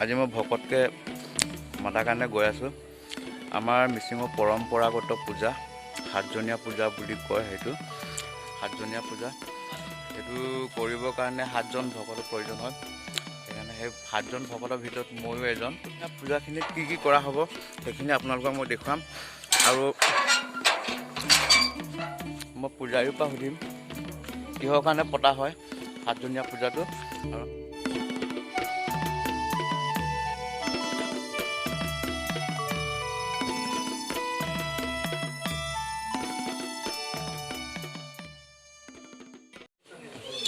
আজি মই ভকতকৈ মাতাৰ কাৰণে গৈ আছোঁ। আমাৰ মিচিঙৰ পৰম্পৰাগত পূজা, সাতজনীয়া পূজা বুলি কয়। সেইটো সাতজনীয়া পূজা, সেইটো কৰিবৰ কাৰণে 7জন ভকতৰ প্ৰয়োজন হয়। সেইকাৰণে সেই 7জন ভকতৰ ভিতৰত ময়ো এজন। পূজাখিনিত কি কৰা হ'ব সেইখিনি আপোনালোকক মই দেখুৱাম, আৰু মই পূজাৰীৰ পৰা সুধিম কিহৰ কাৰণে পতা হয় 7জনীয়া পূজাটো। আৰু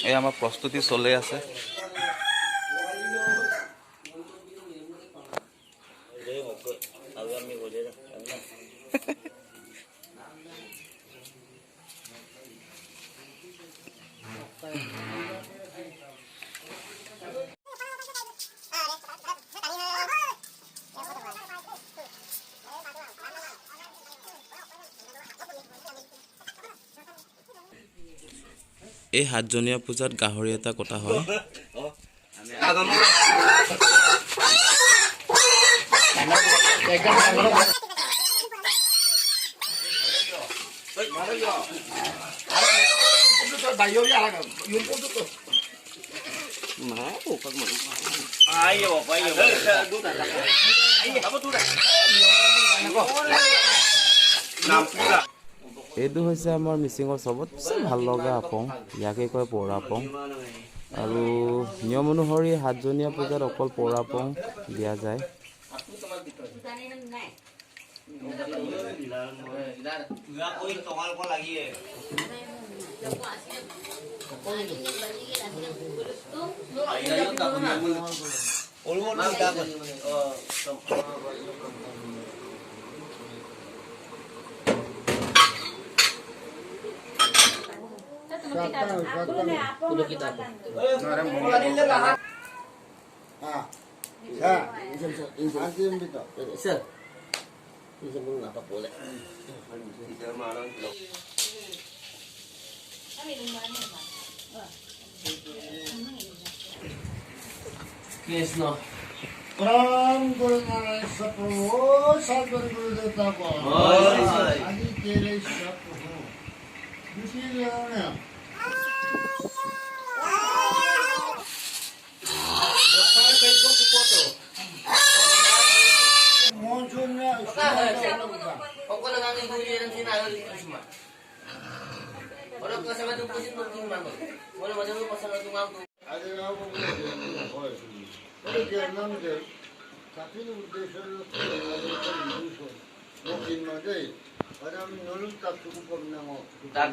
এই আমাৰ প্ৰস্তুতি চলি আছে। এই 7জনীয়া পূজাত গাহৰি এটা কটা হয়। এইটো হৈছে আমাৰ মিচিঙৰ চবতছে ভাল লগা আপং, ইয়াকে কয় পৌৰা আপং। আৰু নিয়ম অনুসৰি 7জনীয়া পূজাত অকল পৌৰা আপং দিয়া যায়। Krishna. Pram Guru Maharaj Sapuho, Sadguru Guru Dutta Ko. Adi Tere Sapuho. Dusi Leona. Monsunnya. Aku nak nganggil bunyi dan sini ada semua. Orang kasih macam pusing pusing mana? Mana macam tu pasal tu ngaku. Ada apa pun dia boleh. Kalau dia nampak, tapi ni udah selalu mungkin macam orang nolong tak cukup pernah Tak.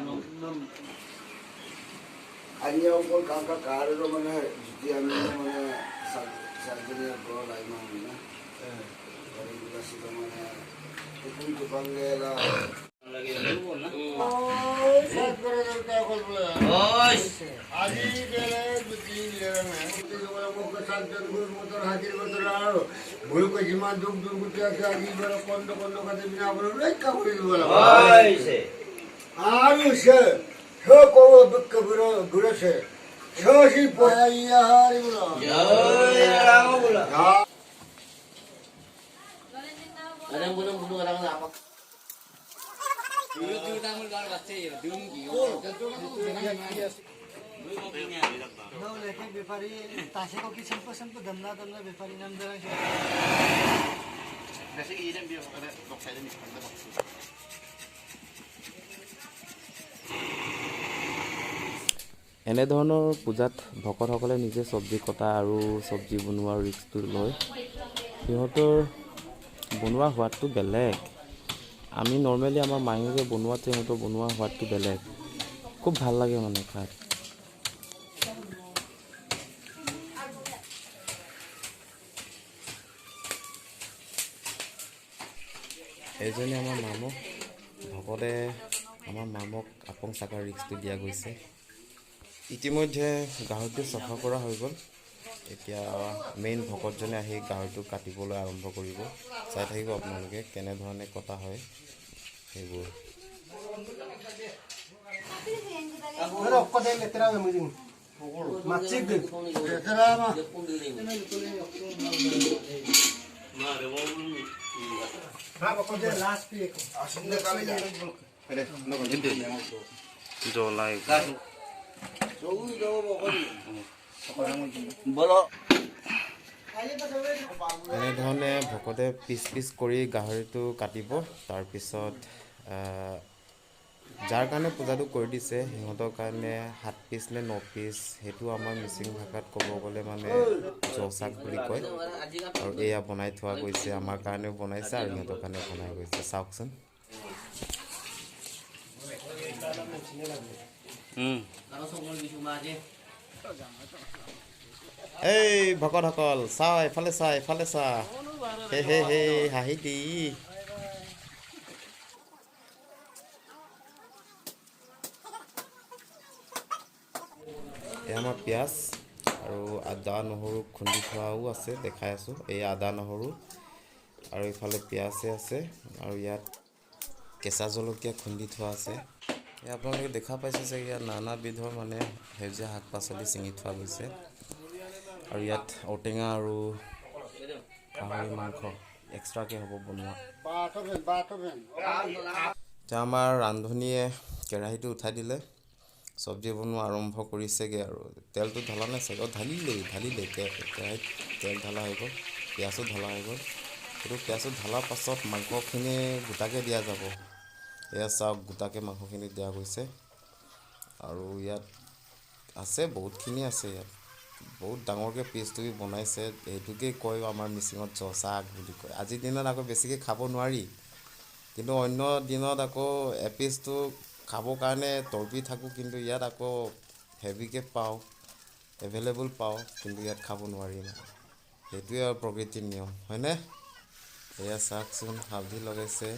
Ani aku kakak kari tu mana dia mana sarjana gol lagi mana. Kalau kita sih mana itu panggil lah. Lagi dulu na. Oh, Sadguru Dutta Ko. Oh. Adi Tere Dusi Leona. Itu kalau muka Sadguru motor hadir motor lalu. Bulu kejiman duk kita lagi berkondo kata bina bulu mereka boleh bola. Oh, se. Aru se. Yo kau guru se. Yo si poya hari bola. Ya, bola. Ya. Ada yang bunuh orang apa? এনেধৰণৰ পূজাত ভকতসকলে নিজে চব্জি কটা আৰু চব্জি বনোৱাৰ ৰিস্কটো লয়। সিহঁতৰ বনোৱা সোৱাদটো বেলেগ। আমি নৰ্মেলি আমাৰ মায়ে বনোৱাতে সিহঁতৰ বনোৱা সোৱাদটো বেলেগ, খুব ভাল লাগে মানে খাই। এইজনী আমাৰ মামক, ভকতে আমাৰ মামক আপং চাকাৰ ৰিস্কটো দিয়া গৈছে। ইতিমধ্যে গাহৰিটো চফা কৰা হৈ গ'ল। এতিয়া মেইন ভকতজনে আহি গাহৰিটো কাটিবলৈ আৰম্ভ কৰিব। চাই থাকিব আপোনালোকে কেনেধৰণে কটা হয় সেইবোৰ। Keterama. জ্বলাই এনেধৰণে ভকতে পিচ পিচ কৰি গাহৰিটো কাটিব। তাৰপিছত যাৰ কাৰণে পূজাটো কৰি দিছে সিহঁতৰ কাৰণে 7 পিচ নে 9 পিচ, সেইটো আমাৰ মিচিং ভাষাত ক'ব গ'লে মানে জচাক বুলি কয়। আৰু এয়া বনাই থোৱা গৈছে, আমাৰ কাৰণেও বনাইছে আৰু সিহঁতৰ কাৰণেও বনাই গৈছে। চাওকচোন। এই ভকতসকল চা, এফালে চা, এফালে চা, হে হে হে হাঁহি দি। এয়া আমাৰ পিঁয়াজ আৰু আদা নহৰু খুন্দি থোৱাও আছে, দেখাই আছোঁ। এই আদা নহৰু আৰু এইফালে পিঁয়াজে আছে আৰু ইয়াত কেঁচা জলকীয়া খুন্দি থোৱা আছে। এয়া আপোনালোকে দেখা পাইছে যে ইয়াত নানা বিধৰ মানে সেউজীয়া শাক পাচলি ছিঙি থোৱা গৈছে। আৰু ইয়াত ঔটেঙা আৰু গাহৰি মাংস এক্সট্ৰাকৈ হ'ব বনোৱা। এতিয়া আমাৰ ৰান্ধনীয়ে কেৰাহীটো উঠাই দিলে, চব্জি বনোৱা আৰম্ভ কৰিছেগৈ। আৰু তেলটো ঢলা নাই চাগে, ঢালিলেই কেৰাহীত তেল ঢলা হৈ গ'ল, পিঁয়াজো ঢলা হৈ গ'ল। সেইটো পিঁয়াজটো ঢলাৰ পাছত মাংসখিনি গোটাকৈ দিয়া যাব। এয়া চাওক, গোটাকৈ মাংসখিনি দিয়া গৈছে। আৰু ইয়াত আছে বহুতখিনি আছে, ইয়াত বহুত ডাঙৰকৈ পিচটো বনাইছে। সেইটোকে কয় আমাৰ মিচিঙত জচাক বুলি কয়। আজিৰ দিনত আকৌ বেছিকৈ খাব নোৱাৰি, কিন্তু অন্য দিনত আকৌ এপিচটো খাবৰ কাৰণে তৰপি থাকোঁ, কিন্তু ইয়াত আকৌ হেভিকৈ পাওঁ, এভেইলেবল পাওঁ, কিন্তু ইয়াত খাব নোৱাৰি মানে। সেইটোৱে আৰু প্ৰকৃতিৰ নিয়ম, হয়নে? এয়া চাওকচোন, হালধি লগাইছে,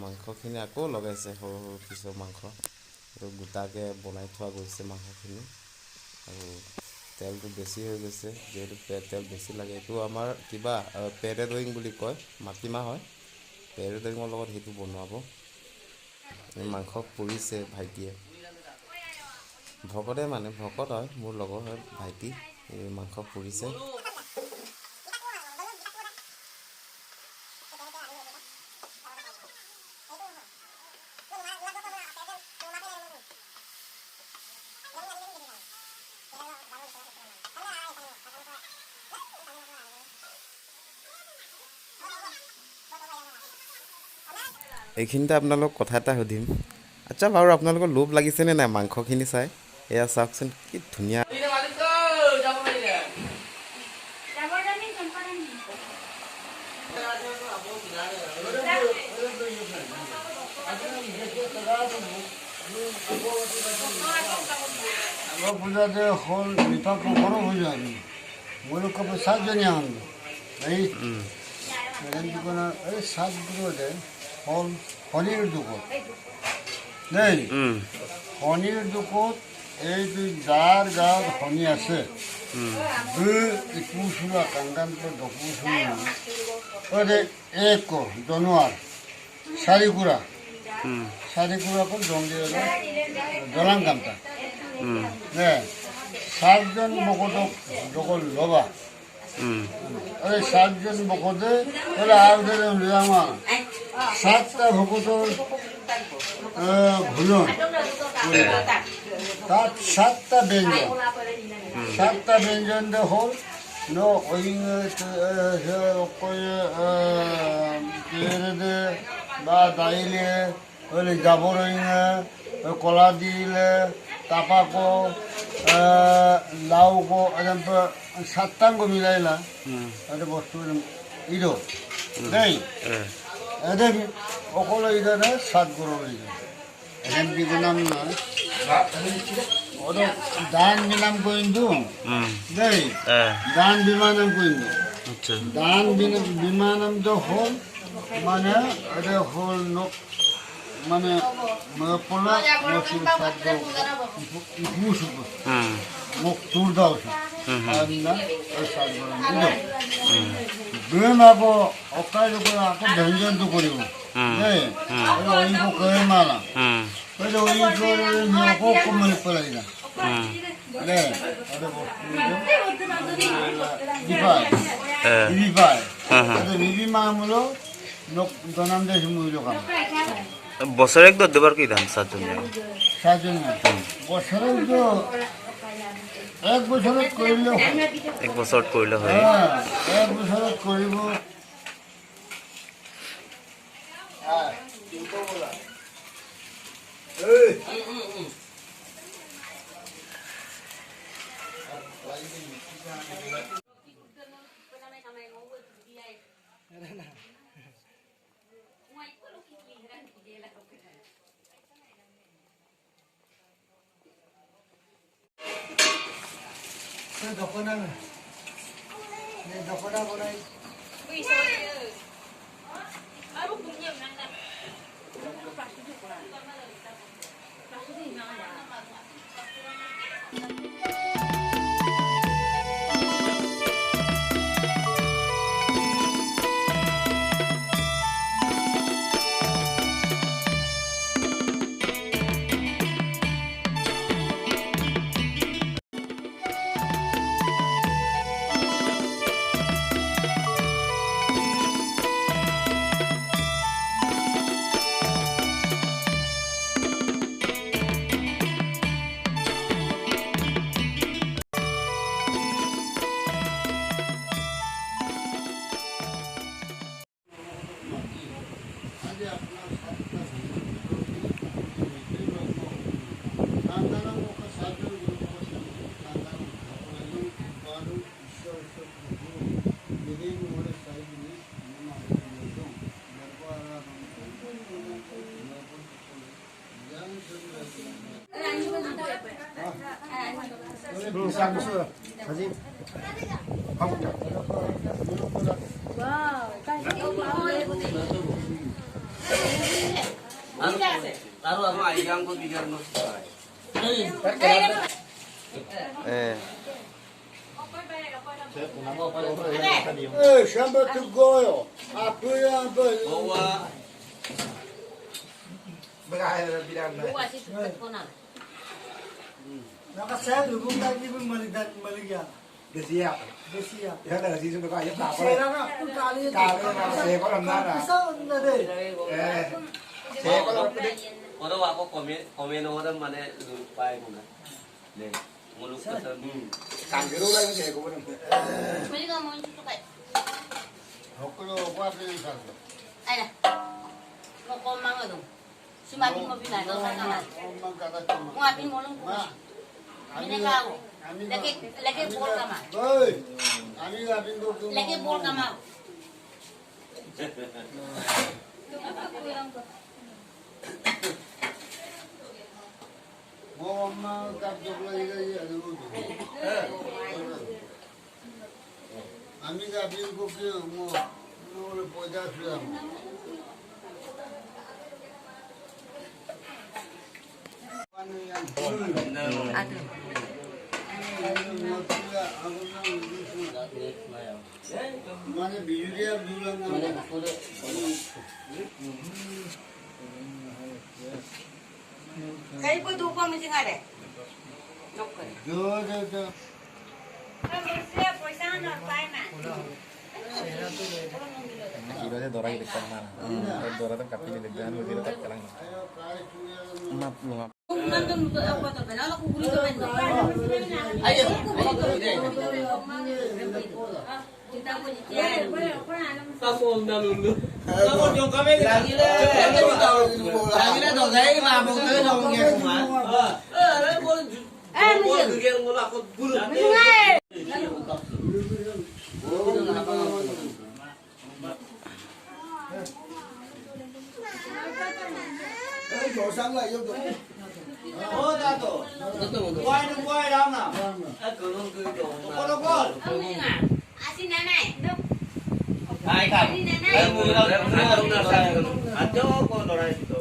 মাংসখিনি আকৌ লগাইছে, সৰু সৰু পিছৰ মাংস। এইটো গোটাকৈ বনাই থোৱা গৈছে মাংসখিনি। আৰু তেলটো বেছি হৈ গৈছে, যিহেতু তেল বেছি লাগে। এইটো আমাৰ কিবা পেৰেডয়িং বুলি কয়, মাটিমাহ হয়। পেৰেডয়িঙৰ লগত সেইটো বনোৱাব। মাংস পুৰিছে ভাইটিয়ে, ভকতে মানে ভকত হয়, মোৰ লগৰ হয় ভাইটি। এই মাংস পুৰিছে। এইখিনিতে আপোনালোকক কথা এটা সুধিম। আচ্ছা বাৰু, আপোনালোকৰ লোভ লাগিছেনে নাই মাংসখিনি চাই? এয়া চাওকচোন, কি ধুনীয়া। পূজাতে হ'ল নিপা পোখৰো হৈ যায়। মই ক'ব 7জনীয়া হ'ল এই দোকানৰ এই 7বোৰতে হ'ল শনিৰ দুখত দেই। শনিৰ দুখত এইটো যাৰ গাত শনি আছে, ইপুচুৰা কাংকান্ত ডকুচুৰা এক জনোৱাৰ 4 কুৰা কৰি জলাং কামটা 7জন ভকতক যখন লবা, এই 7জন ভকতে আৰু 7টা ভকতৰ ভোজন, তাত 7টা ব্যঞ্জন, 7টা ব্যঞ্জন হ'ল ন পেৰে বা দাইলে জাবৰ কলা দিলে, তাপাকো লাউকো 7টাঙ্গ মিলাইলা একটা বস্তু ইদো দেই। এদের অকল ইদারে 7 গরম এখন বিনাম না ওদের দান বিনাম কইন্দু দেই, দান বিমানম কইন্দু। দান বিমানম তো হল মানে এটা হল মানে পোলা মসুর খাদ্য মুসুর মুখ তুর দাও দুয়েম আকৌ অকাই আকৌ ব্যঞ্জনটো কৰিব দেই। অইনকো কয় মালা অইনকো কমাই পেলাই 네. ada Vivi. 예. Vivi. 아하. ada Vivi মামলো nok donam de mulo kam. বছরে এক দুবার কি ধান সাজন্য সাজন বছরে তো এক বছরে কইলো এক বছর করলে হয় হ্যাঁ এক বছরে করিব হ্যাঁ কিন্তু বলা এই Taruh sama ayam kok biar nus. Chama tu goio. Apoia a banho. Bawa. Nakasaya lubong lagi pun maligya. Desiya. Desiya. Yan na kasi sundo kaya pa. Sera na kung kali yun. Kali na kasi ko lang na. Isa na rin. Eh. Saya ko lang pwede. Orang aku komen orang mana lupa itu kan. Nih, muluk kesan. Kanggero lang saya ko lang. Pwede ka mo yung tutukay. Hoklo kwapi ni saldo. Ay na. Kung mga doon. Sumapin mo pinay. Doon sa kanan. Omang kata cuma. Kung apin mo lang Ma. kumasin. Binaka ako. Lagi bol ka ma. Oi. Ami apin ko tu. Lagi bol ka ma. Mo amma kap jogla igai adu. Ami apin ko ki mo mo poja sudah. Aduh. Mana bijulia bilang Mana kuda. Kayo po dupa mo si ngare. Nokay. jo jo jo. Kira dora gitu kan mana. Dora tuh kapi di depan udah tak kalang. মাপ লুঙা Nandun mo ako to. Ano ko kulit ko man. Ayo. Kita po ni Tiyan. Kamu undang dulu. Kamu jom kami lagi le. Lagi le dong saya mabuk tu dong dia kumah. Boleh juga mula aku bulu. Oh, dah tu. Kuai tu kuai dah nak. Kalau tu dong. Kalau Asin nanay. Ay, kak. Ay, mula. Ajo ko dorai itu.